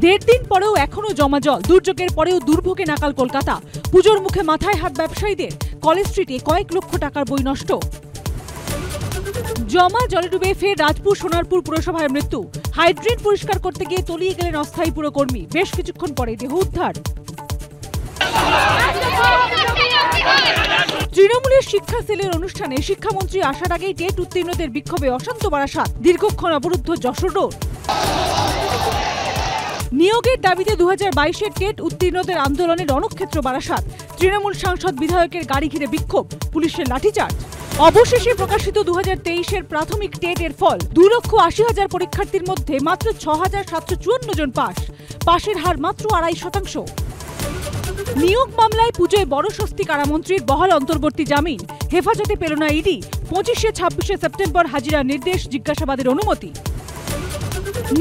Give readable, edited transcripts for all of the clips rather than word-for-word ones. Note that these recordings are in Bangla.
দেড় দিন পরেও এখনো জমা জল, দুর্যোগের পরেও দুর্ভোগে নাকাল কলকাতা। পুজোর মুখে মাথায় হাত ব্যবসায়ীদের, কলেজ স্ট্রিটে কয়েক লক্ষ টাকার বই নষ্ট। জমা জলে ডুবে ফের রাজপুর সোনারপুর পুরসভায় মৃত্যু। হাইড্রেন পরিষ্কার করতে গিয়ে তলিয়ে গেলেন অস্থায়ী পুরকর্মী, বেশ কিছুক্ষণ পরে দেহ উদ্ধার। তৃণমূলের শিক্ষা সেলের অনুষ্ঠানে শিক্ষামন্ত্রী আসার আগেই টেট উত্তীর্ণদের বিক্ষোভে অশান্ত বারাসাত, দীর্ঘক্ষণ অবরুদ্ধ যশোর রোড। নিয়োগের দাবিতে 2022-এর টেট উত্তীর্ণদের আন্দোলনে রণক্ষেত্র বারাসাত। তৃণমূল সাংসদ বিধায়কের গাড়ি ঘিরে বিক্ষোভ, পুলিশের লাঠিচার্জ। অবশেষে প্রকাশিত 2023-এর প্রাথমিক টেট-এর ফল। 2,80,000 পরীক্ষার্থীর মধ্যে মাত্র 6,754 জন পাস। পাশের হার মাত্র 2.5%। নিয়োগ মামলায় পুজোয় বড় স্বস্তি কারামন্ত্রীর, বহাল অন্তর্বর্তী জামিন। হেফাজতে পেল না ইডি। 25-26 সেপ্টেম্বর হাজিরার নির্দেশ, জিজ্ঞাসাবাদের অনুমতি।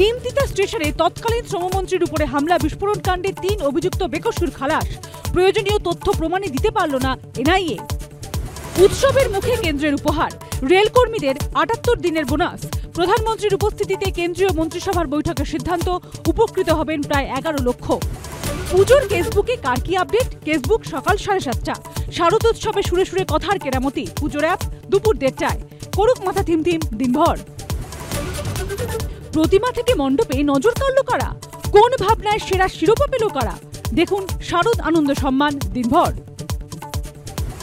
নিমতিতা স্টেশনে তৎকালীন শ্রমমন্ত্রীর উপরে হামলা, বিস্ফোরণ কাণ্ডে 3 অভিযুক্ত বেকসুর খালাস। প্রয়োজনীয় তথ্য প্রমাণে দিতে পারল না এনআইএ। উৎসবের মুখে কেন্দ্রের উপহার, রেলকর্মীদের 78 দিনের বোনাস। প্রধানমন্ত্রীর উপস্থিতিতে কেন্দ্রীয় মন্ত্রিসভার বৈঠকের সিদ্ধান্ত, উপকৃত হবেন প্রায় 11 লক্ষ। পুজোর ফেসবুকে কার কি আপডেট? ফেসবুক সকাল 7:30। শারদোৎসবে সুরে সুরে কথার কেরামতি। পুজোর অ্যাপ দুপুর 1:30। করুক মাথা থিমথিম দিনভর। প্রতিমা থেকে মণ্ডপে নজর কাড়ল কারা? কোন ভাবনায় সেরা শিরোপা পেল কারা? দেখুন শারদ আনন্দ সম্মান দিনভর।